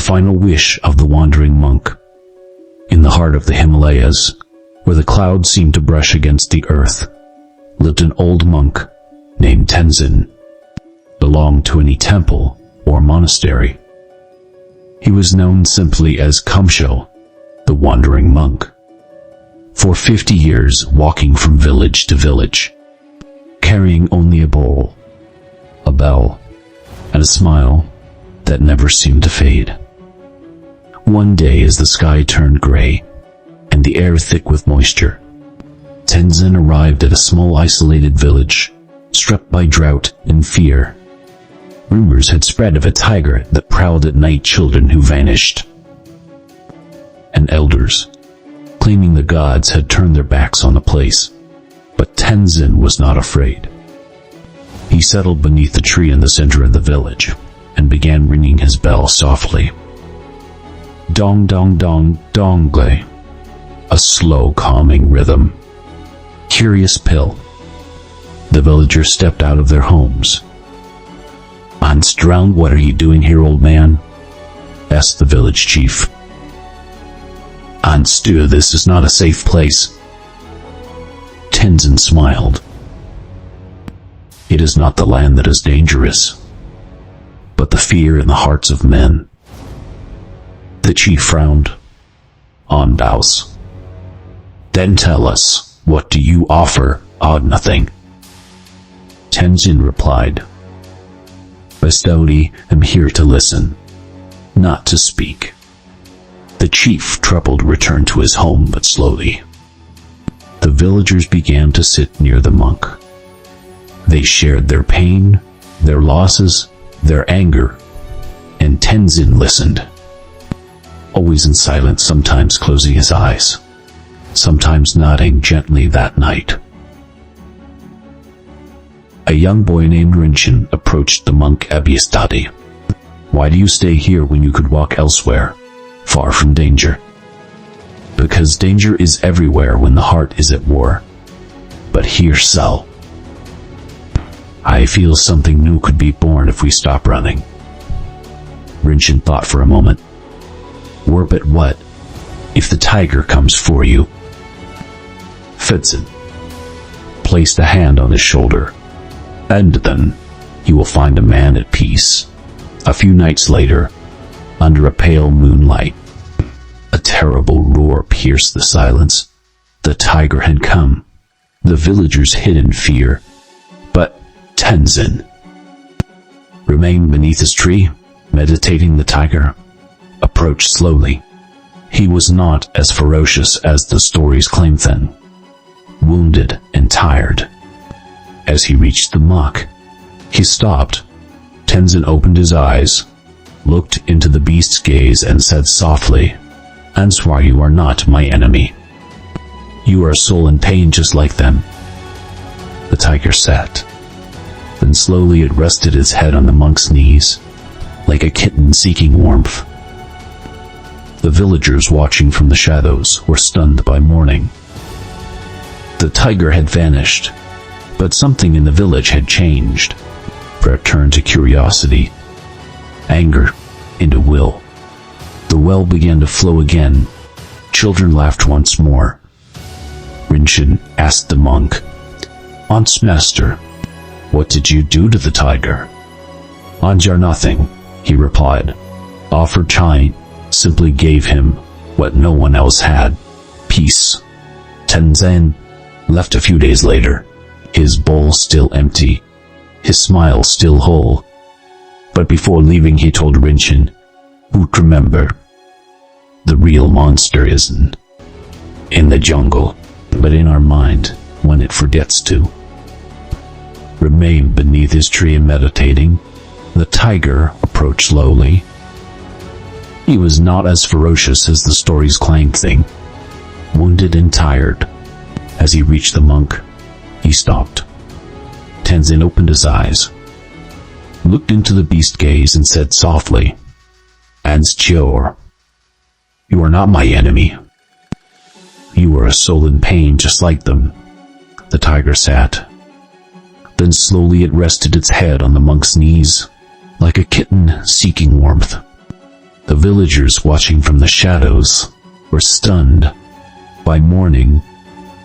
final wish of the wandering monk. In the heart of the Himalayas, where the clouds seemed to brush against the earth, lived an old monk named Tenzin, belonged to any temple or monastery. He was known simply as Kumsho, the wandering monk. For 50 years, walking from village to village, carrying only a bowl, a bell, and a smile that never seemed to fade. One day, as the sky turned gray and the air thick with moisture, Tenzin arrived at a small isolated village, struck by drought and fear. Rumors had spread of a tiger that prowled at night, children who vanished, and elders claiming the gods had turned their backs on the place. But Tenzin was not afraid. He settled beneath the tree in the center of the village and began ringing his bell softly. Dong dong dong dongle, a slow calming rhythm. Curious pill. The villagers stepped out of their homes. "Anstrand, what are you doing here, old man?" asked the village chief. "Anstu, this is not a safe place." Tenzin smiled. "It is not the land that is dangerous, but the fear in the hearts of men." The chief frowned. "Ondaus. Then tell us, what do you offer?" "Odd nothing," Tenzin replied. "Bestowee, I'm here to listen, not to speak." The chief, troubled, returned to his home, but slowly. The villagers began to sit near the monk. They shared their pain, their losses, their anger, and Tenzin listened, always in silence, sometimes closing his eyes, sometimes nodding gently. That night, a young boy named Rinchen approached the monk Abhyastati. "Why do you stay here when you could walk elsewhere, far from danger?" "Because danger is everywhere when the heart is at war. But here so. I feel something new could be born if we stop running." Rinchen thought for a moment. "War, but what if the tiger comes for you?" Tenzin placed a hand on his shoulder. "And then you will find a man at peace." A few nights later, under a pale moonlight, a terrible roar pierced the silence. The tiger had come. The villagers hid in fear, but Tenzin remained beneath his tree, meditating. The tiger approached slowly. He was not as ferocious as the stories claimed then. Wounded and tired. As he reached the monk, he stopped. Tenzin opened his eyes, looked into the beast's gaze, and said softly, "Answar, you are not my enemy. You are a soul in pain just like them." The tiger sat. Then slowly it rested its head on the monk's knees, like a kitten seeking warmth. The villagers watching from the shadows were stunned by mourning. The tiger had vanished, but something in the village had changed. Prayer turned to curiosity, anger into will. The well began to flow again. Children laughed once more. Rinchen asked the monk, "Aunt's master, what did you do to the tiger?" "Anjar, nothing," he replied. "Offered chai, simply gave him what no one else had, peace." Tenzin left a few days later, his bowl still empty, his smile still whole. But before leaving, he told Rinchen, "Remember, the real monster isn't in the jungle, but in our mind when it forgets to." Remained beneath his tree and meditating. The tiger approached slowly. He was not as ferocious as the stories claimed. Wounded and tired. As he reached the monk, he stopped. Tenzin opened his eyes, looked into the beast's gaze, and said softly, "Anstur, you are not my enemy. You are a soul in pain just like them." The tiger sat. Then slowly it rested its head on the monk's knees, like a kitten seeking warmth. The villagers watching from the shadows were stunned. By morning,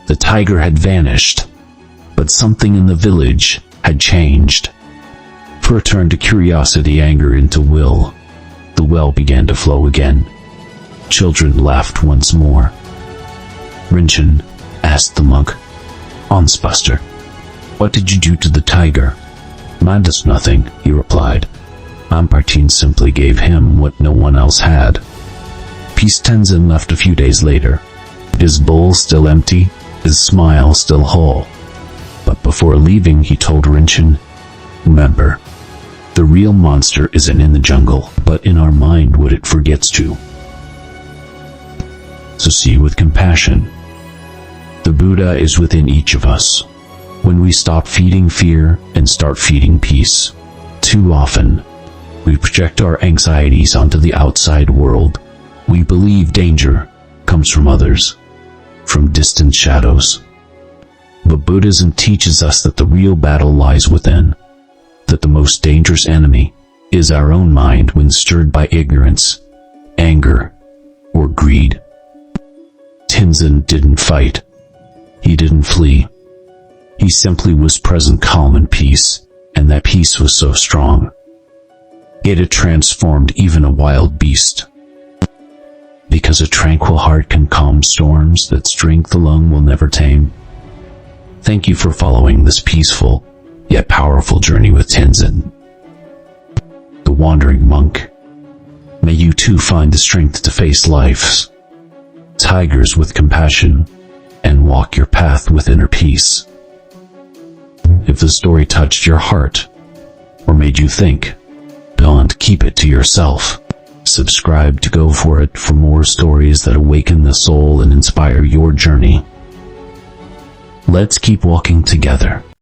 the tiger had vanished, but something in the village had changed. For a turn to curiosity, anger into will, the well began to flow again. Children laughed once more. "Rinchen," asked the monk, "Ansbuster, what did you do to the tiger?" "Mine does nothing," he replied. Ampartin simply gave him what no one else had. Peace Tenzin left a few days later, his bowl still empty, his smile still whole. But before leaving, he told Rinchen, "Remember, the real monster isn't in the jungle, but in our mind what it forgets to." So see with compassion. The Buddha is within each of us. When we stop feeding fear and start feeding peace, too often, we project our anxieties onto the outside world. We believe danger comes from others, from distant shadows. But Buddhism teaches us that the real battle lies within, that the most dangerous enemy is our own mind when stirred by ignorance, anger, or greed. Tenzin didn't fight. He didn't flee. He simply was present, calm and peace, and that peace was so strong. It had transformed even a wild beast. Because a tranquil heart can calm storms that strength alone will never tame. Thank you for following this peaceful, yet powerful journey with Tenzin, the wandering monk. May you too find the strength to face life's tigers with compassion and walk your path with inner peace. If the story touched your heart or made you think, don't keep it to yourself. Subscribe to Go For It for more stories that awaken the soul and inspire your journey. Let's keep walking together.